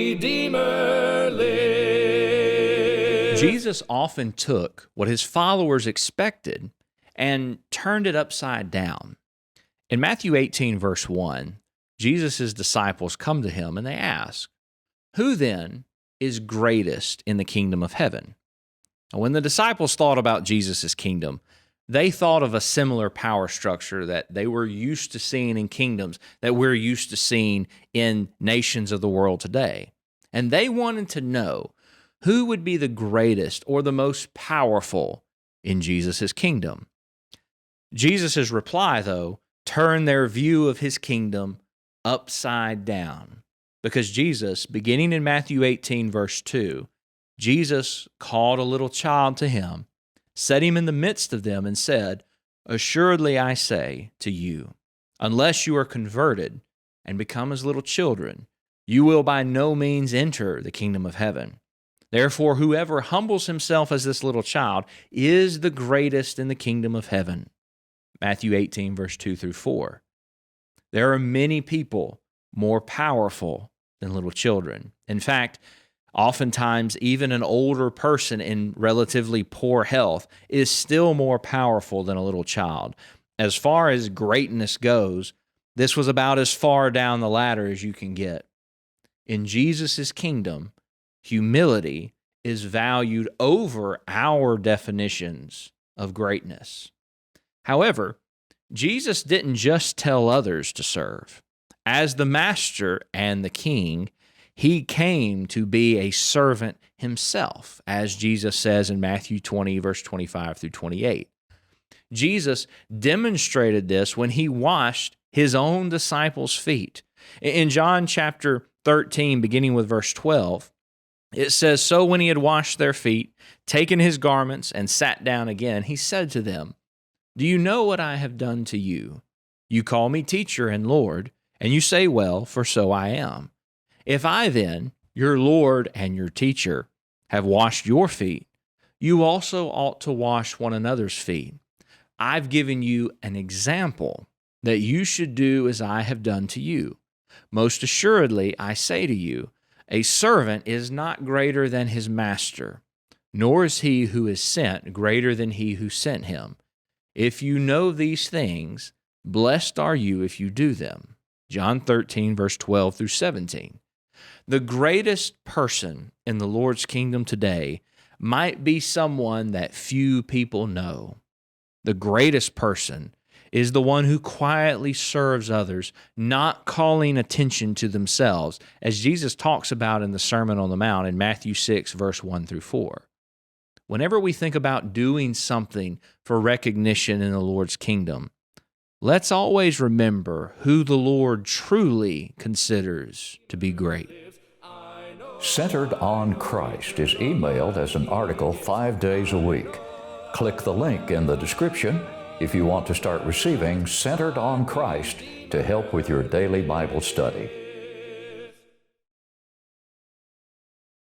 Redeemer lives. Jesus often took what his followers expected and turned it upside down. In Matthew 18, verse 1, Jesus' disciples come to him and they ask, "Who then is greatest in the kingdom of heaven?" When the disciples thought about Jesus' kingdom, they thought of a similar power structure that they were used to seeing in kingdoms that we're used to seeing in nations of the world today. And they wanted to know who would be the greatest or the most powerful in Jesus' kingdom. Jesus' reply, though, turned their view of his kingdom upside down. Because Jesus, beginning in Matthew 18, verse 2, Jesus called a little child to him, set him in the midst of them, and said, "Assuredly I say to you, unless you are converted and become as little children, you will by no means enter the kingdom of heaven. Therefore, whoever humbles himself as this little child is the greatest in the kingdom of heaven." Matthew 18, verse 2 through 4. There are many people more powerful than little children. In fact, oftentimes even an older person in relatively poor health is still more powerful than a little child. As far as greatness goes, this was about as far down the ladder as you can get. In Jesus' kingdom, humility is valued over our definitions of greatness. However, Jesus didn't just tell others to serve. As the master and the king, he came to be a servant himself, as Jesus says in Matthew 20, verse 25 through 28. Jesus demonstrated this when he washed his own disciples' feet. In John chapter 13, beginning with verse 12, it says, "So when he had washed their feet, taken his garments, and sat down again, he said to them, 'Do you know what I have done to you? You call me teacher and Lord, and you say, well, for so I am. If I then, your Lord and your teacher, have washed your feet, you also ought to wash one another's feet. I've given you an example that you should do as I have done to you. Most assuredly, I say to you, a servant is not greater than his master, nor is he who is sent greater than he who sent him. If you know these things, blessed are you if you do them." John 13, verse 12 through 17. The greatest person in the Lord's kingdom today might be someone that few people know. The greatest person is the one who quietly serves others, not calling attention to themselves, as Jesus talks about in the Sermon on the Mount in Matthew 6, verse 1 through 4. Whenever we think about doing something for recognition in the Lord's kingdom, let's always remember who the Lord truly considers to be great. Centered on Christ is emailed as an article 5 days a week. Click the link in the description if you want to start receiving Centered on Christ to help with your daily Bible study.